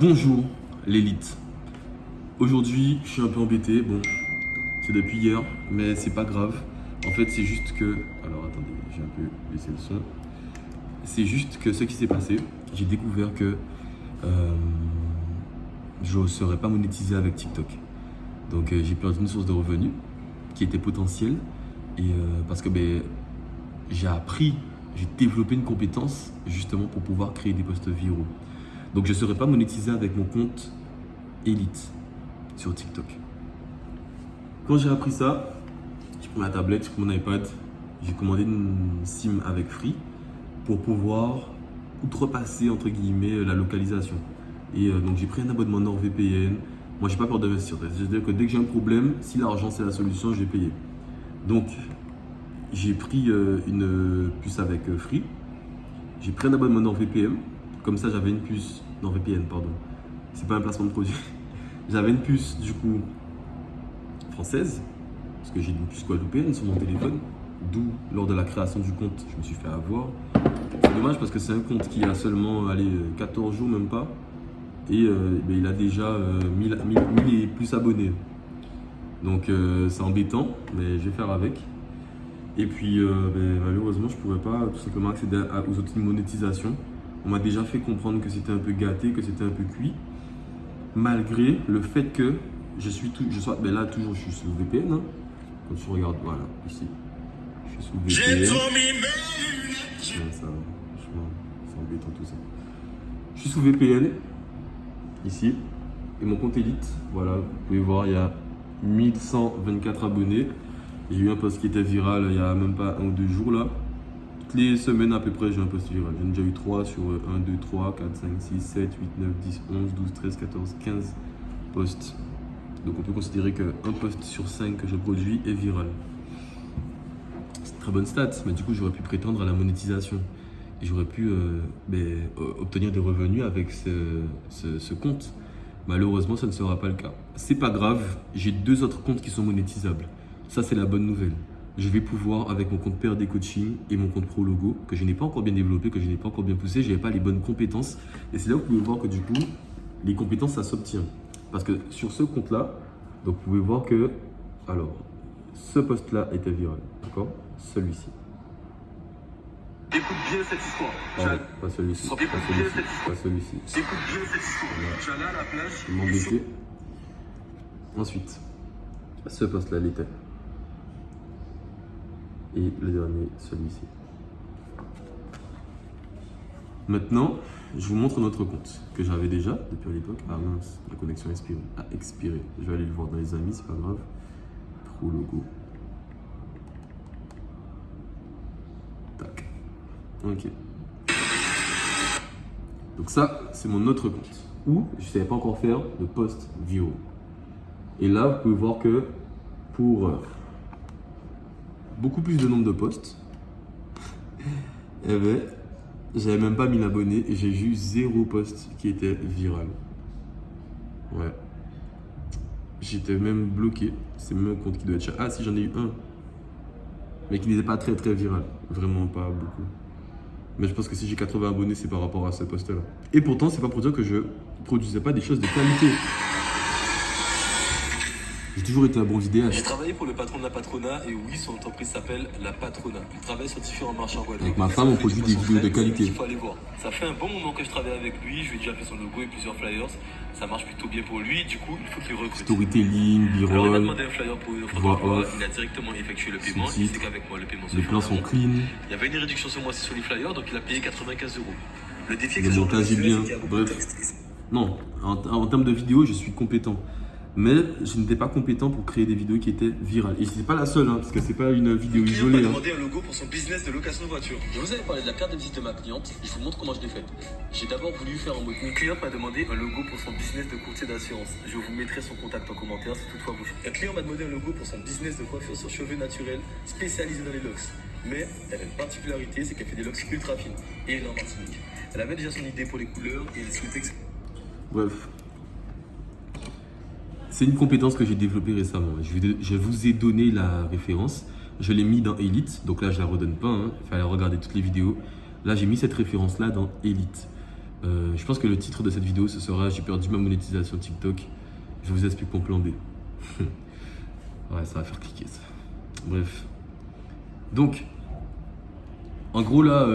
Bonjour l'élite. Aujourd'hui, je suis un peu embêté. Bon, c'est depuis hier, mais c'est pas grave. En fait, c'est juste que. Alors attendez, j'ai un peu laissé le son. C'est juste que ce qui s'est passé, j'ai découvert que je ne serais pas monétisé avec TikTok. Donc j'ai perdu une source de revenus qui était potentielle. Et parce que j'ai développé une compétence justement pour pouvoir créer des posts viraux. Donc je ne serai pas monétisé avec mon compte Elite sur TikTok. Quand j'ai appris ça, j'ai pris ma tablette, j'ai pris mon iPad, j'ai commandé une SIM avec Free pour pouvoir outrepasser entre guillemets la localisation. Et donc j'ai pris un abonnement NordVPN. Moi j'ai pas peur d'investir. C'est-à-dire que dès que j'ai un problème, si l'argent c'est la solution, je vais payer. Donc j'ai pris une puce avec Free. J'ai pris un abonnement NordVPN. Comme ça, j'avais une puce NordVPN, pardon. C'est pas un placement de produit. J'avais une puce du coup française, parce que j'ai une puce guadeloupéenne sur mon téléphone. D'où, lors de la création du compte, je me suis fait avoir. C'est dommage parce que c'est un compte qui a seulement 14 jours, même pas. Et il a déjà 1000 et plus abonnés. Donc c'est embêtant, mais je vais faire avec. Et puis malheureusement, je ne pourrais pas tout simplement accéder aux outils de monétisation. On m'a déjà fait comprendre que c'était un peu gâté, que c'était un peu cuit. Malgré le fait que je suis toujours je suis sous VPN. Hein. Quand tu regardes, voilà, ici. Je suis sous VPN. Ça, franchement, c'est embêtant tout ça. Je suis sous VPN, ici. Et mon compte Elite, voilà, vous pouvez voir, il y a 1124 abonnés. J'ai eu un post qui était viral il y a même pas 1 ou 2 jours là. Toutes les semaines à peu près, j'ai un post viral. J'en ai déjà eu 3 sur 1, 2, 3, 4, 5, 6, 7, 8, 9, 10, 11, 12, 13, 14, 15 posts. Donc on peut considérer qu'un post sur 5 que je produis est viral. C'est une très bonne stat, mais du coup j'aurais pu prétendre à la monétisation. Et j'aurais pu obtenir des revenus avec ce compte. Malheureusement, ça ne sera pas le cas. C'est pas grave, j'ai 2 autres comptes qui sont monétisables. Ça, c'est la bonne nouvelle. Je vais pouvoir, avec mon compte PRD Coaching et mon compte Pro Logo, que je n'ai pas encore bien développé, que je n'ai pas encore bien poussé, je n'avais pas les bonnes compétences. Et c'est là où vous pouvez voir que du coup, les compétences, ça s'obtient. Parce que sur ce compte-là, donc vous pouvez voir que, alors, ce post-là était viral, d'accord? Celui-ci. Écoute bien cette histoire. Pas celui-ci. Pas celui-ci. Écoute bien cette histoire. Tu allais à la plage. Je vais m'embêter. Ensuite, ce post-là l'était. Et le dernier, celui-ci. Maintenant, je vous montre notre compte que j'avais déjà depuis à l'époque. Ah mince, la connexion a expiré. Je vais aller le voir dans les amis, c'est pas grave. Pro Logo. Tac. Ok. Donc ça, c'est mon autre compte où je ne savais pas encore faire de post vidéo. Et là, vous pouvez voir que pour beaucoup plus de nombre de posts, j'avais même pas 1000 abonnés et j'ai eu 0 post qui était viral. Ouais. J'étais même bloqué. C'est même un compte qui doit être... Ah si, j'en ai eu un. Mais qui n'était pas très viral. Vraiment pas beaucoup. Mais je pense que si j'ai 80 abonnés, c'est par rapport à ce post-là. Et pourtant, c'est pas pour dire que je produisais pas des choses de qualité. J'ai toujours été un bon vidéaste. J'ai travaillé pour le patron de la Patrona et oui, son entreprise s'appelle la Patrona. Il travaille sur différents marchés en Guadeloupe. Avec ma femme, on produit des vidéos de qualité. Il faut aller voir. Ça fait un bon moment que je travaille avec lui. Je lui ai déjà fait son logo et plusieurs flyers. Ça marche plutôt bien pour lui. Du coup, il faut qu'il recrute. Storytelling, Alors, on a b-roll, demandé un flyer pour une voix off. Il a directement effectué le paiement. Il sait qu'avec moi, le paiement se les fait plans en sont amont. clean, Il y avait une réduction ce mois-ci sur les flyers, donc il a payé 95 €. Le défi le que montage est bien. Bref, non, en termes de vidéo, je suis compétent. Mais je n'étais pas compétent pour créer des vidéos qui étaient virales. Et c'est pas la seule, hein, parce que c'est pas une vidéo Le client isolée. m'a Hein. demandé un logo pour son business de location de voiture. Je vous avais parlé de la carte de visite de ma cliente. Je vous montre comment je l'ai faite. J'ai d'abord voulu faire en mode. Une cliente m'a demandé un logo pour son business de courtier d'assurance. Je vous mettrai son contact en commentaire si toutefois vous. Un client m'a demandé un logo pour son business de coiffure sur cheveux naturels spécialisé dans les locks. Mais elle a une particularité, c'est qu'elle fait des locks ultra fines. Et elle est en Martinique. Elle avait déjà son idée pour les couleurs et elle souhaitait que... Bref. C'est une compétence que j'ai développée récemment. Je vous ai donné la référence. Je l'ai mis dans Elite. Donc là, je ne la redonne pas. Il fallait regarder toutes les vidéos. Là, j'ai mis cette référence-là dans Elite. Je pense que le titre de cette vidéo, ce sera « J'ai perdu ma monétisation TikTok, je vous explique mon plan B ». Ouais, ça va faire cliquer ça. Bref. Donc, en gros là,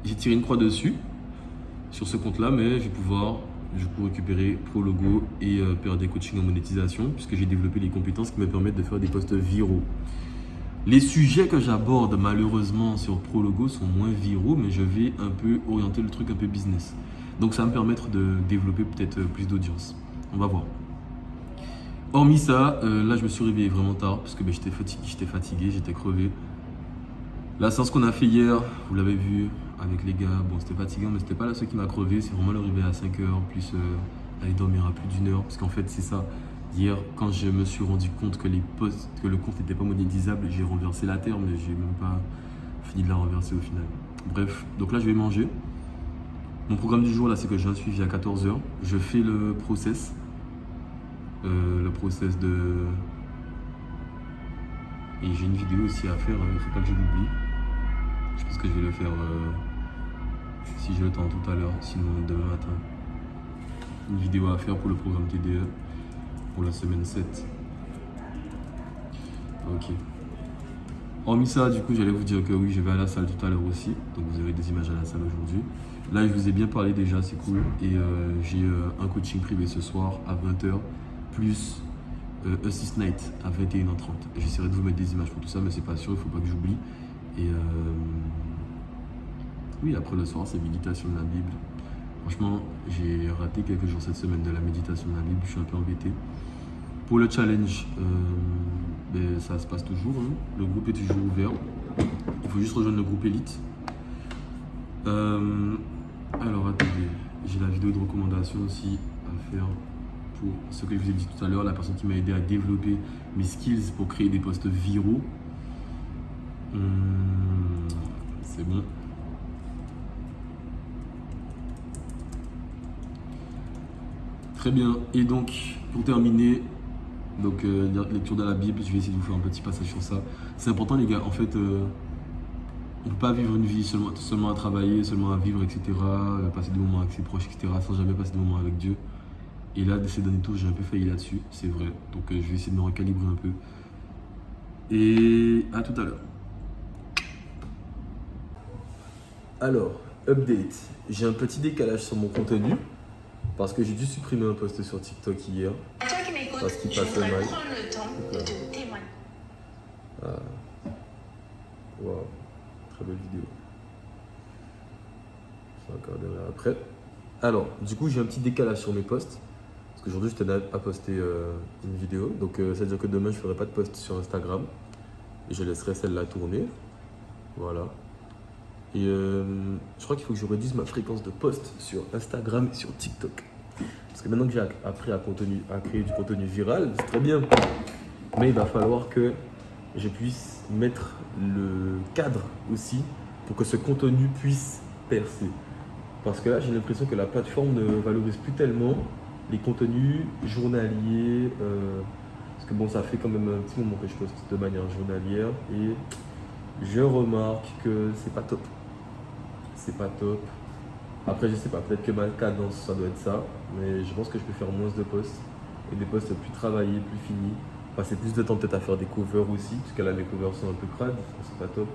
j'ai tiré une croix dessus, sur ce compte-là, mais je vais pouvoir du coup récupérer Prologo et faire des coachings en monétisation, puisque j'ai développé les compétences qui me permettent de faire des posts viraux. Les sujets que j'aborde malheureusement sur Prologo sont moins viraux, mais je vais un peu orienter le truc un peu business. Donc ça va me permettre de développer peut-être plus d'audience. On va voir. Hormis ça, là je me suis réveillé vraiment tard parce que j'étais fatigué, j'étais crevé. La séance qu'on a fait hier, vous l'avez vu avec les gars, bon c'était fatigant mais c'était pas là ce qui m'a crevé, c'est vraiment le réveil à 5h plus aller dormir à plus d'1 heure parce qu'en fait c'est ça. Hier, quand je me suis rendu compte que le compte n'était pas monétisable, j'ai renversé la terre, mais j'ai même pas fini de la renverser au final. Bref, donc là je vais manger. Mon programme du jour là, c'est que j'ai un suivi à 14h. Je fais le process de. Et j'ai une vidéo aussi à faire. Il ne faut pas que je l'oublie. Je pense que je vais le faire si j'ai le temps tout à l'heure, sinon demain matin. Une vidéo à faire pour le programme TDE. Pour la semaine 7. Ok. Hormis ça, du coup, j'allais vous dire que oui, je vais à la salle tout à l'heure aussi. Donc vous avez des images à la salle aujourd'hui. Là, je vous ai bien parlé déjà, c'est cool. Et j'ai un coaching privé ce soir à 20h, plus Assist Night à 21h30. Et j'essaierai de vous mettre des images pour tout ça, mais c'est pas sûr, il faut pas que j'oublie. Et oui, après le soir, c'est méditation de la Bible. Franchement, j'ai raté quelques jours cette semaine de la méditation de la Bible, je suis un peu embêté. Pour le challenge, ça se passe toujours, hein. Le groupe est toujours ouvert. Il faut juste rejoindre le groupe élite. Alors attendez, j'ai la vidéo de recommandation aussi à faire pour ce que je vous ai dit tout à l'heure, la personne qui m'a aidé à développer mes skills pour créer des posts viraux. C'est bon. Très bien, et donc pour terminer, donc lecture de la Bible, je vais essayer de vous faire un petit passage sur ça. C'est important les gars, en fait, on ne peut pas vivre une vie seulement à travailler, seulement à vivre, etc. Passer des moments avec ses proches, etc. sans jamais passer des moments avec Dieu. Et là, de ces derniers tours, j'ai un peu failli là-dessus, c'est vrai. Donc je vais essayer de me recalibrer un peu. Et à tout à l'heure. Alors, update. J'ai un petit décalage sur mon contenu. Parce que j'ai dû supprimer un post sur TikTok hier. Parce qu'il passait mal. Waouh, très belle vidéo. Je vais regarder là après. Alors, du coup, j'ai un petit décalage sur mes posts. Parce qu'aujourd'hui, je tenais à poster une vidéo. Donc, ça veut dire que demain, je ne ferai pas de post sur Instagram. Et je laisserai celle-là tourner. Voilà. Et je crois qu'il faut que je réduise ma fréquence de post sur Instagram et sur TikTok. Parce que maintenant que j'ai appris à créer du contenu viral, c'est très bien. Mais il va falloir que je puisse mettre le cadre aussi pour que ce contenu puisse percer. Parce que là, j'ai l'impression que la plateforme ne valorise plus tellement les contenus journaliers. Parce que bon, ça fait quand même un petit moment que je poste de manière journalière. Et je remarque que c'est pas top. C'est pas top. Après, je sais pas, peut-être que ma cadence, ça doit être ça. Mais je pense que je peux faire moins de posts. Et des posts plus travaillés, plus finis. Passer plus de temps peut-être à faire des covers aussi. Parce que là, les covers sont un peu crades. C'est pas top.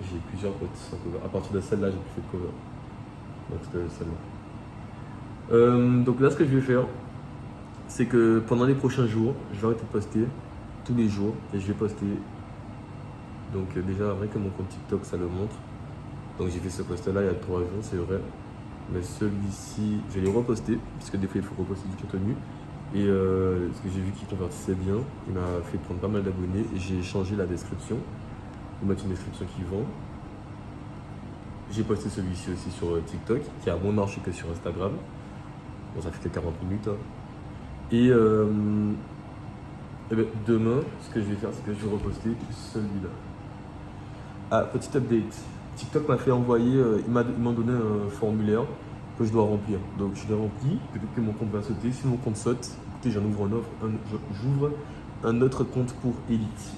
J'ai plusieurs posts sans cover. À partir de celle-là, j'ai plus fait de cover. Donc c'était celle-là. Donc là, ce que je vais faire, c'est que pendant les prochains jours, je vais arrêter de poster tous les jours. Et je vais poster. Donc déjà, vrai que mon compte TikTok, ça le montre. Donc j'ai fait ce post-là il y a 3 jours, c'est vrai. Mais celui-ci, je l'ai reposté, parce que des fois il faut reposter du contenu. Et ce que j'ai vu qu'il convertissait bien, il m'a fait prendre pas mal d'abonnés. Et j'ai changé la description, pour mettre une description qui vend. J'ai posté celui-ci aussi sur TikTok, qui a moins marché que sur Instagram. Bon, ça fait que 40 minutes. Hein. Et ben, demain, ce que je vais faire, c'est que je vais reposter celui-là. Ah, petit update. TikTok m'a fait envoyer, ils m'ont donné un formulaire que je dois remplir. Donc je l'ai rempli, peut-être que mon compte va sauter. Si mon compte saute, écoutez, j'ouvre un autre compte pour Elite.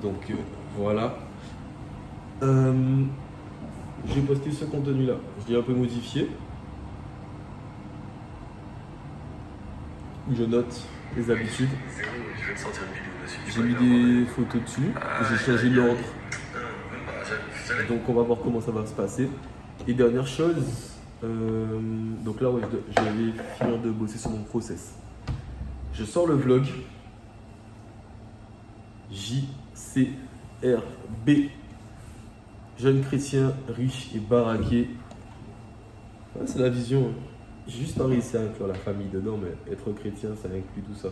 Donc voilà. j'ai posté ce contenu-là. Je l'ai un peu modifié. Je note les habitudes. J'ai mis des photos dessus. J'ai changé l'ordre. Donc on va voir comment ça va se passer. Et dernière chose, donc là ouais, je vais finir de bosser sur mon process. Je sors le vlog JCRB, jeune chrétien riche et baraqué. Ouais, c'est la vision. J'ai juste pas réussi à inclure la famille dedans, mais être chrétien, ça inclut tout ça.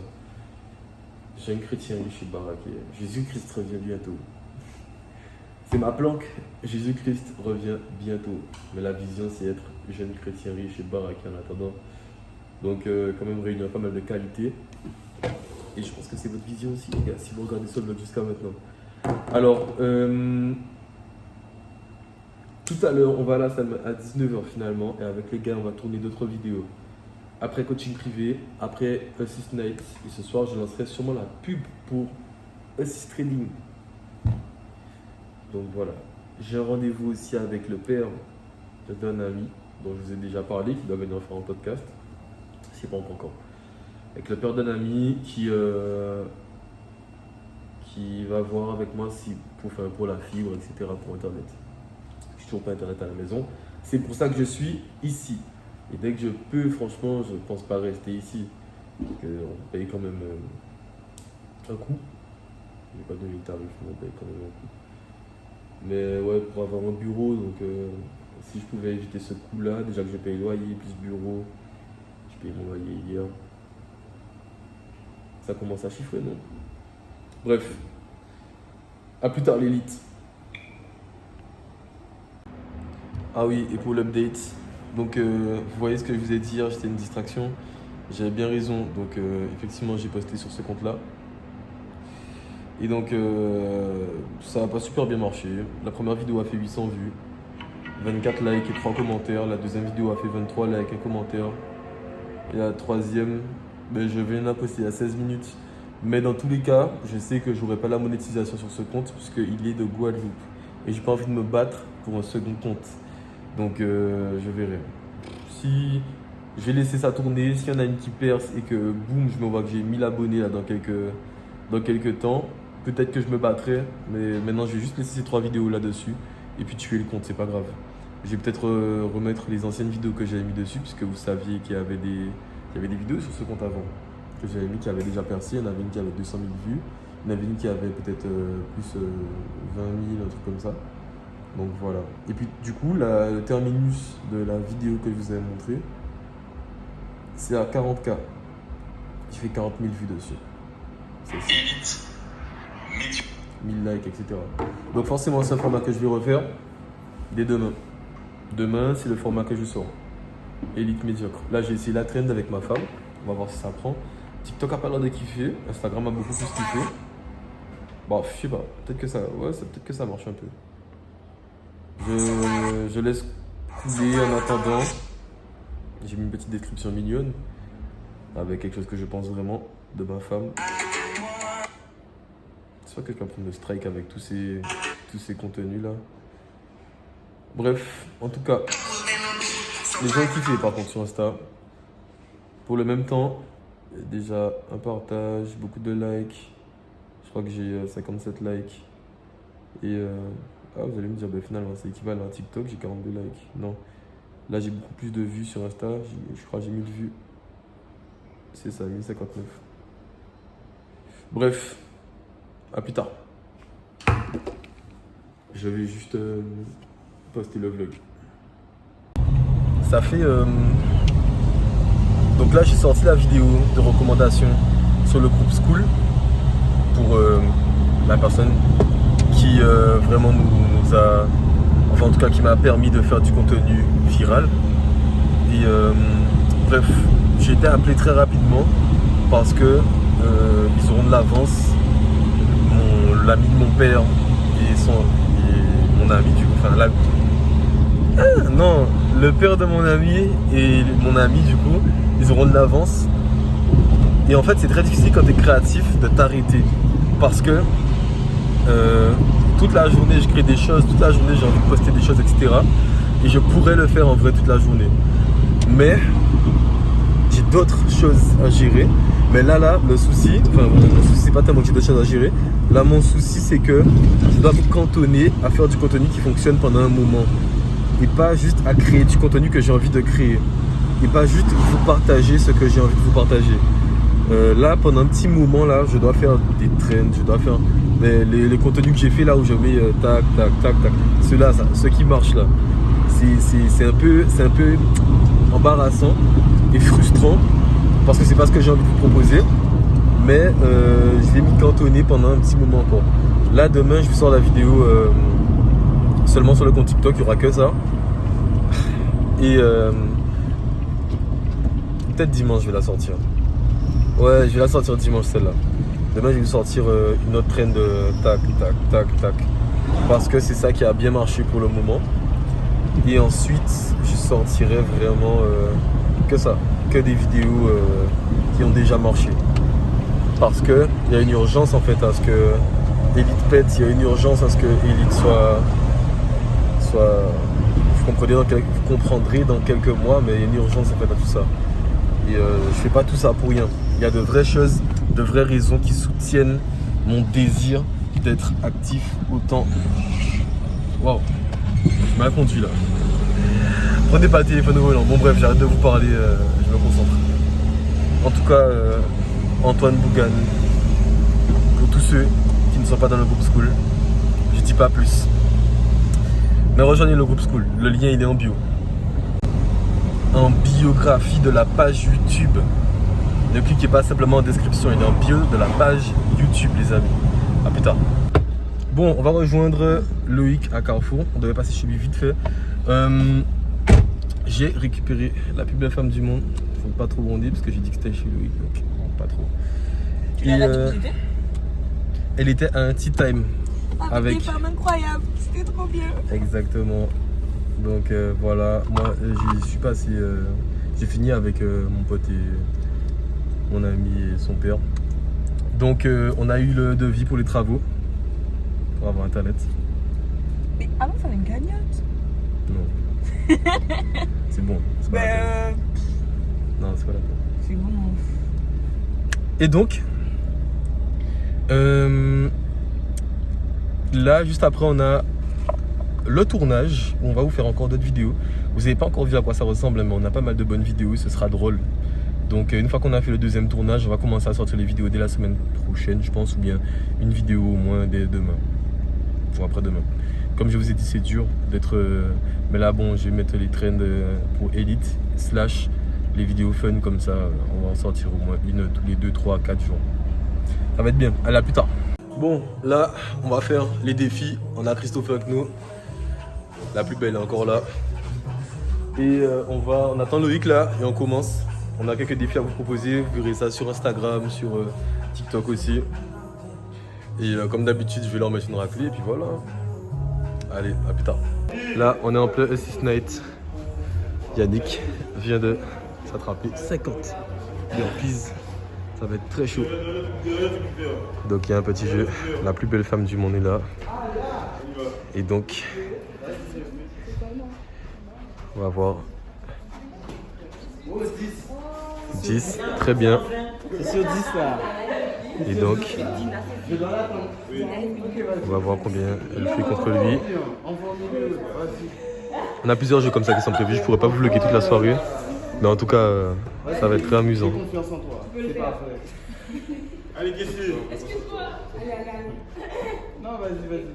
Jeune chrétien riche et baraqué. Jésus-Christ revient bientôt. C'est ma planque. Jésus-Christ revient bientôt. Mais la vision, c'est être jeune chrétien riche et baraqué en attendant. Donc, quand même, réunir pas mal de qualités. Et je pense que c'est votre vision aussi, les gars, si vous regardez ce vlog jusqu'à maintenant. Alors, tout à l'heure, on va à la salle à 19h finalement. Et avec les gars, on va tourner d'autres vidéos. Après coaching privé, après Assist Night. Et ce soir, je lancerai sûrement la pub pour Assist Trading. Donc voilà. J'ai un rendez-vous aussi avec le père d'un ami dont je vous ai déjà parlé, qui doit venir faire un podcast. C'est pas encore. Avec le père d'un ami qui va voir avec moi si pour la fibre, etc. pour Internet. Je suis toujours pas Internet à la maison. C'est pour ça que je suis ici. Et dès que je peux, franchement, je pense pas rester ici. Parce qu'on paye quand même un coût. Je vais pas donner le tarif, mais on paye quand même un coût. Mais ouais, pour avoir un bureau, donc si je pouvais éviter ce coût-là, déjà que je paye loyer plus bureau, je paye mon loyer hier. Ça commence à chiffrer, non? Bref. À plus tard, l'élite. Ah oui, et pour l'update, donc vous voyez ce que je vous ai dit hier, j'étais une distraction. J'avais bien raison, donc effectivement j'ai posté sur ce compte-là. Et donc ça n'a pas super bien marché. La première vidéo a fait 800 vues, 24 likes et 3 commentaires. La deuxième vidéo a fait 23 likes et un commentaire. Et la troisième, je viens de la poster à 16 minutes. Mais dans tous les cas, je sais que je n'aurai pas la monétisation sur ce compte puisqu'il est de Guadeloupe. Et j'ai pas envie de me battre pour un second compte. Donc je verrai. Si je vais laisser ça tourner, s'il y en a une qui perce et que boum, je me vois que j'ai 1000 abonnés là dans quelques temps, peut-être que je me battrai. Mais maintenant, je vais juste laisser ces 3 vidéos là-dessus et puis tuer le compte, c'est pas grave. Je vais peut-être remettre les anciennes vidéos que j'avais mis dessus puisque vous saviez qu'il y avait des vidéos sur ce compte avant que j'avais mis qui avaient déjà percé. Il y en avait une qui avait 200 000 vues, il y en avait une qui avait peut-être plus 20 000, un truc comme ça. Donc voilà. Et puis du coup, le terminus de la vidéo que je vous avais montré, c'est à 40K. J'ai fait 40 000 vues dessus. C'est 1000 likes, etc. Donc forcément, c'est un format que je vais refaire dès demain. Demain, c'est le format que je sors. Élite médiocre. Là, j'ai essayé la trend avec ma femme. On va voir si ça prend. TikTok a pas l'air de kiffer. Instagram a beaucoup plus kiffé. Bon, je sais pas. Peut-être que ça marche un peu. Je laisse couler en attendant. J'ai mis une petite description mignonne avec quelque chose que je pense vraiment de ma femme. J'espère que quelqu'un va prendre le strike avec tous ces contenus là. Bref, en tout cas, les gens kiffent par contre sur Insta. Pour le même temps, déjà un partage, beaucoup de likes. Je crois que j'ai 57 likes. Et vous allez me dire, finalement c'est équivalent à TikTok, j'ai 42 likes. Non, là j'ai beaucoup plus de vues sur Insta, je crois que j'ai 1000 vues. C'est ça, 1059. Bref, à plus tard. Je vais juste poster le vlog. Ça fait... Donc là j'ai sorti la vidéo de recommandation sur le groupe School pour la personne qui vraiment nous a, enfin en tout cas qui m'a permis de faire du contenu viral. Et bref, j'ai été appelé très rapidement parce que ils auront de l'avance. L'ami de mon père et mon ami du coup, enfin le père de mon ami et mon ami du coup, ils auront de l'avance. Et en fait c'est très difficile quand tu es créatif de t'arrêter parce que toute la journée je crée des choses, toute la journée j'ai envie de poster des choses, etc. Et je pourrais le faire en vrai toute la journée. Mais j'ai d'autres choses à gérer. Mais là, le souci, c'est pas tellement que j'ai d'autres choses à gérer. Là, mon souci, c'est que je dois me cantonner à faire du contenu qui fonctionne pendant un moment. Et pas juste à créer du contenu que j'ai envie de créer. Et pas juste vous partager ce que j'ai envie de vous partager. Là, pendant un petit moment, là, je dois faire des trends, je dois faire les contenus que j'ai fait là où je mets tac, tac, tac, tac. Ceux-là, ceux qui marchent là. C'est un peu embarrassant et frustrant parce que c'est pas ce que j'ai envie de vous proposer. Mais je vais m'y cantonner pendant un petit moment encore. Là, demain, je vous sors la vidéo seulement sur le compte TikTok, il n'y aura que ça. Et peut-être dimanche, je vais la sortir. Ouais, je vais la sortir dimanche celle-là. Demain, je vais vous sortir une autre traîne de tac, tac, tac, tac. Parce que c'est ça qui a bien marché pour le moment. Et ensuite, je sortirai vraiment que ça, que des vidéos qui ont déjà marché. Parce qu'il y a une urgence en fait à ce que Elite pète, il y a une urgence à ce que Elite soit vous comprendrez dans quelques mois, mais il y a une urgence en fait à tout ça. Et je fais pas tout ça pour rien. Il y a de vraies choses, de vraies raisons qui soutiennent mon désir d'être actif autant. Waouh, je m'ai conduit là. Prenez pas le téléphone au volant. Bon bref, j'arrête de vous parler, je me concentre. En tout cas, Antoine Bougan, pour tous ceux qui ne sont pas dans le groupe School, je dis pas plus. Mais rejoignez le groupe School, le lien il est en bio. En biographie de la page YouTube. Ne cliquez pas simplement en description, il est en bio de la page YouTube les amis. A plus tard. Bon, on va rejoindre Loïc à Carrefour, on devait passer chez lui vite fait. J'ai récupéré la plus belle femme du monde. Faut pas trop bondir parce que j'ai dit que c'était chez Loïc, donc pas trop. Tu l'as là, tu elle était à un tea time. Avec des femmes incroyables, c'était trop bien. Exactement. Donc voilà, moi je suis passé, j'ai fini avec mon pote et mon ami et son père. Donc on a eu le devis pour les travaux, pour avoir internet. Mais avant, ça avait une cagnotte. Non. C'est bon. C'est pas la peine. Non, c'est pas la peine. C'est bon. Et donc, là, juste après, on a le tournage où on va vous faire encore d'autres vidéos. Vous n'avez pas encore vu à quoi ça ressemble, mais on a pas mal de bonnes vidéos, ce sera drôle. Donc, une fois qu'on a fait le deuxième tournage, on va commencer à sortir les vidéos dès la semaine prochaine, je pense, ou bien une vidéo au moins dès demain, ou après-demain. Comme je vous ai dit, c'est dur d'être... mais là, bon, je vais mettre les trends pour Elite, / les vidéos fun, comme ça, on va en sortir au moins une tous les 2, 3, 4 jours. Ça va être bien. Allez, à plus tard. Bon, là, on va faire les défis. On a Christophe avec nous. La plus belle est encore là. Et on attend Loïc là et on commence. On a quelques défis à vous proposer. Vous verrez ça sur Instagram, sur TikTok aussi. Et comme d'habitude, je vais leur mettre une raclée et puis voilà. Allez, à plus tard. Là, on est en plein Assist Night. Yannick vient de s'attraper 50 burpees. Ça va être très chaud. Donc il y a un petit jeu. La plus belle femme du monde est là. Et donc, on va voir. 10, très bien. C'est sur 10 là. Et donc, on va voir combien elle fait contre lui. On a plusieurs jeux comme ça qui sont prévus. Je pourrais pas vous vlogger toute la soirée. Mais en tout cas, ça va être très amusant. Confiance en toi. C'est parfait. Allez, Kessie. Excuse-moi. Allez. Non, vas-y.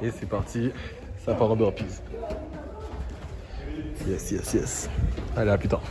Et c'est parti. Ça part en burpees. Yes. Allez, à plus tard.